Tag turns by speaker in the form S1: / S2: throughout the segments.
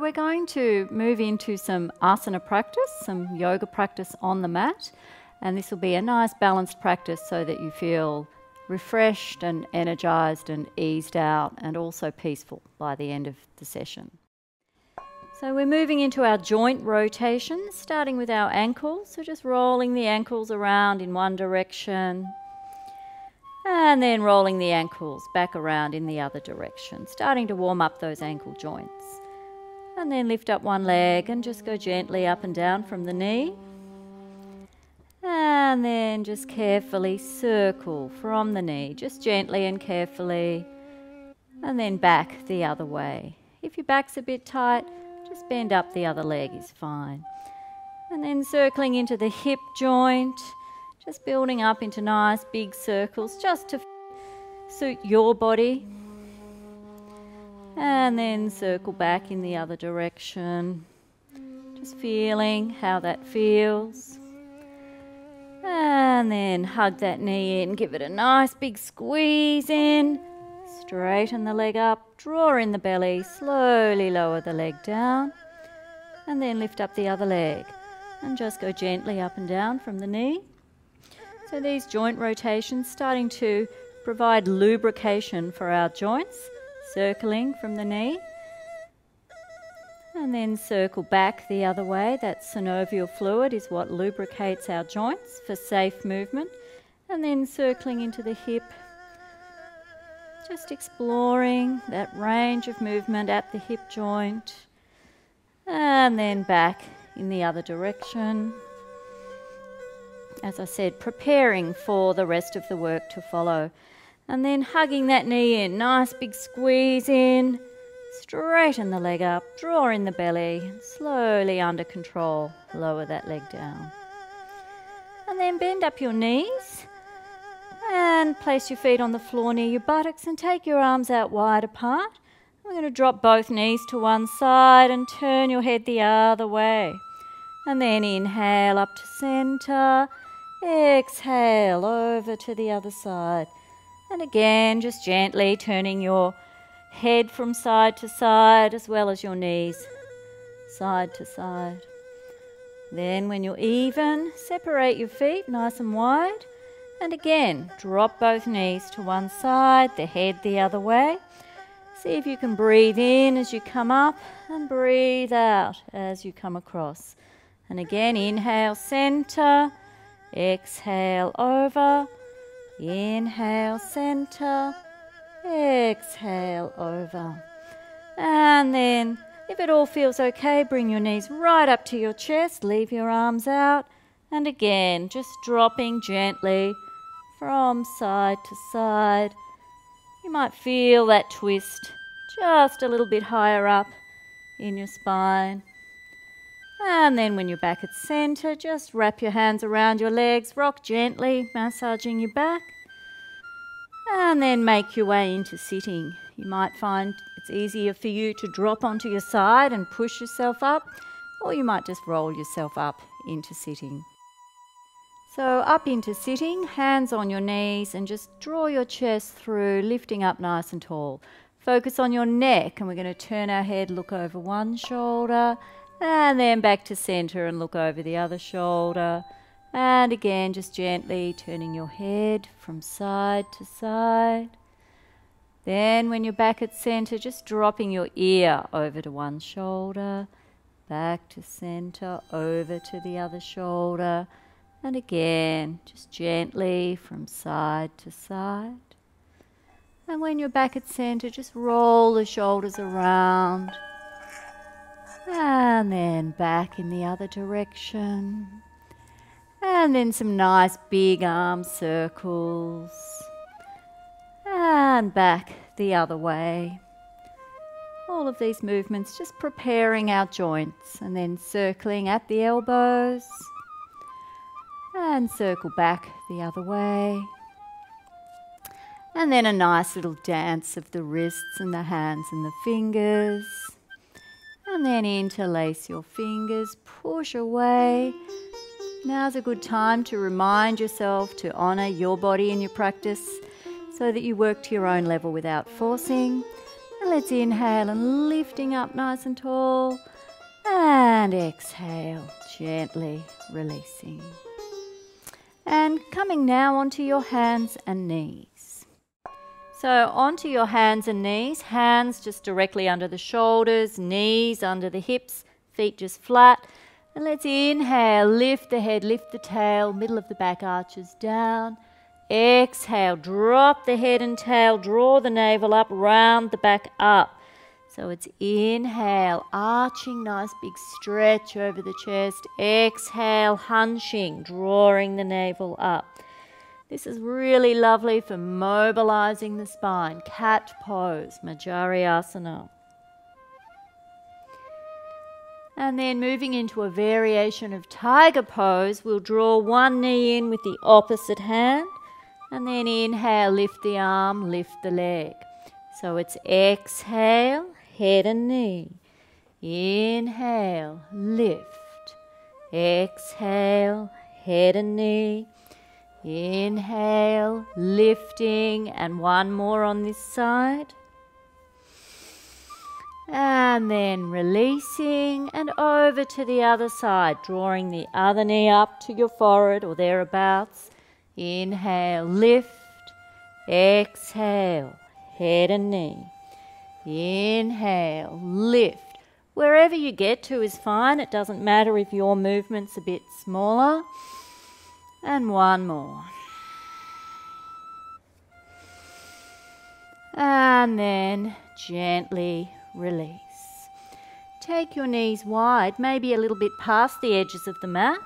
S1: we're going to move into some asana practice, some yoga practice on the mat. And this will be a nice balanced practice so that you feel refreshed and energized and eased out and also peaceful by the end of the session. So we're moving into our joint rotations, starting with our ankles. So just rolling the ankles around in one direction and then rolling the ankles back around in the other direction, starting to warm up those ankle joints. And then lift up one leg and just go gently up and down from the knee. And then just carefully circle from the knee, just gently and carefully, and then back the other way. If your back's a bit tight, just bend up the other leg is fine. And then circling into the hip joint, just building up into nice big circles just to suit your body. And then circle back in the other direction, just feeling how that feels. And then hug that knee in, give it a nice big squeeze in, straighten the leg up, draw in the belly, slowly lower the leg down, and then lift up the other leg and just go gently up and down from the knee. So these joint rotations starting to provide lubrication for our joints, circling from the knee. And then circle back the other way. That synovial fluid is what lubricates our joints for safe movement. And then circling into the hip, just exploring that range of movement at the hip joint. And then back in the other direction. As I said, preparing for the rest of the work to follow. And then hugging that knee in, nice big squeeze in. Straighten the leg up, draw in the belly, slowly under control, lower that leg down. And then bend up your knees and place your feet on the floor near your buttocks and take your arms out wide apart. We're going to drop both knees to one side and turn your head the other way. And then inhale up to center, exhale over to the other side. And again, just gently turning your head from side to side as well as your knees side to side. Then when you're even, separate your feet nice and wide. And again, drop both knees to one side, the head the other way. See if you can breathe in as you come up and breathe out as you come across. And again, inhale, center, exhale, over, inhale, center, exhale, over. And then, if it all feels okay, bring your knees right up to your chest, leave your arms out, and again, just dropping gently from side to side. You might feel that twist just a little bit higher up in your spine. And then when you're back at center, just wrap your hands around your legs, rock gently, massaging your back. And then make your way into sitting. You might find it's easier for you to drop onto your side and push yourself up, or you might just roll yourself up into sitting. So up into sitting, hands on your knees, and just draw your chest through, lifting up nice and tall. Focus on your neck, and we're going to turn our head, look over one shoulder, and then back to center and look over the other shoulder. And again, just gently turning your head from side to side. Then when you're back at center, just dropping your ear over to one shoulder, back to center, over to the other shoulder. And again, just gently from side to side. And when you're back at center, just roll the shoulders around. And then back in the other direction. And then some nice big arm circles. And back the other way. All of these movements just preparing our joints, and then circling at the elbows. And circle back the other way. And then a nice little dance of the wrists and the hands and the fingers. And then interlace your fingers, push away. Now's a good time to remind yourself to honour your body in your practice so that you work to your own level without forcing. And let's inhale and lifting up nice and tall. And exhale, gently releasing. And coming now onto your hands and knees. So onto your hands and knees, hands just directly under the shoulders, knees under the hips, feet just flat. And let's inhale, lift the head, lift the tail, middle of the back arches down. Exhale, drop the head and tail, draw the navel up, round the back up. So it's inhale, arching, nice big stretch over the chest. Exhale, hunching, drawing the navel up. This is really lovely for mobilizing the spine. Cat pose, Majariasana. And then moving into a variation of tiger pose, we'll draw one knee in with the opposite hand. And then inhale, lift the arm, lift the leg. So it's exhale, head and knee. Inhale, lift. Exhale, head and knee. Inhale, lifting, and one more on this side. And then releasing and over to the other side, drawing the other knee up to your forehead or thereabouts. Inhale, lift. Exhale, head and knee. Inhale, lift. Wherever you get to is fine. It doesn't matter if your movement's a bit smaller. And one more. And then gently release. Take your knees wide, maybe a little bit past the edges of the mat.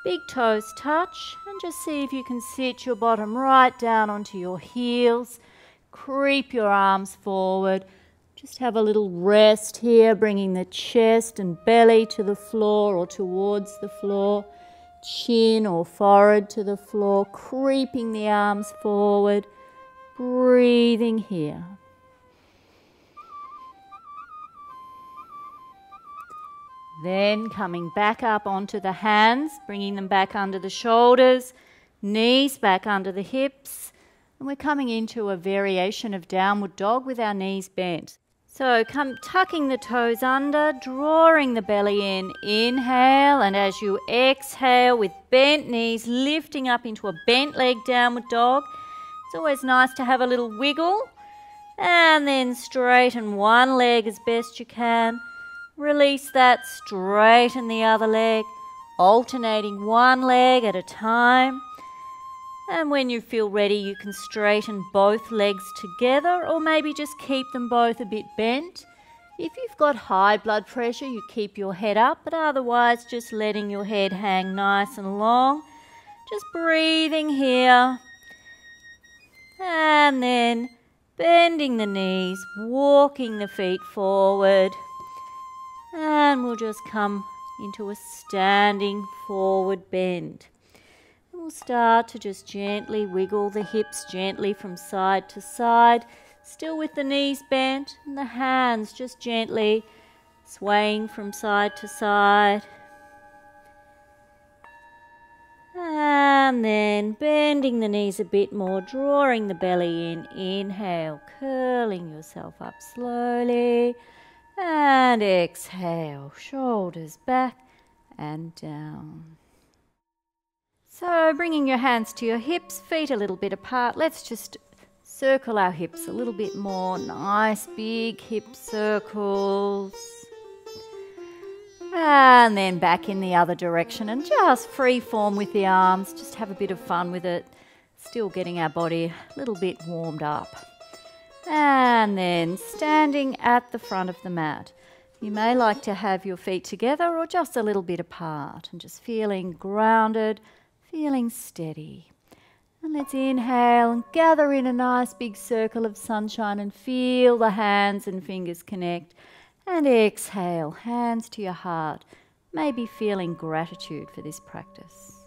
S1: Big toes touch, and just see if you can sit your bottom right down onto your heels. Creep your arms forward. Just have a little rest here, bringing the chest and belly to the floor or towards the floor. Chin or forehead to the floor, creeping the arms forward. Breathing here. Then coming back up onto the hands, bringing them back under the shoulders, knees back under the hips. And we're coming into a variation of downward dog with our knees bent. So come tucking the toes under, drawing the belly in. Inhale, and as you exhale with bent knees, lifting up into a bent leg downward dog. It's always nice to have a little wiggle. And then straighten one leg as best you can. Release that, straighten the other leg, alternating one leg at a time. And when you feel ready, you can straighten both legs together or maybe just keep them both a bit bent. If you've got high blood pressure, you keep your head up, but otherwise just letting your head hang nice and long. Just breathing here. And then bending the knees, walking the feet forward. And we'll just come into a standing forward bend. And we'll start to just gently wiggle the hips gently from side to side, still with the knees bent and the hands just gently swaying from side to side. And then bending the knees a bit more, drawing the belly in. Inhale, curling yourself up slowly. And exhale, shoulders back and down. So bringing your hands to your hips, feet a little bit apart. Let's just circle our hips a little bit more. Nice big hip circles. And then back in the other direction and just free form with the arms. Just have a bit of fun with it. Still getting our body a little bit warmed up. And then standing at the front of the mat. You may like to have your feet together or just a little bit apart and just feeling grounded, feeling steady. And let's inhale and gather in a nice big circle of sunshine and feel the hands and fingers connect. And exhale, hands to your heart, maybe feeling gratitude for this practice.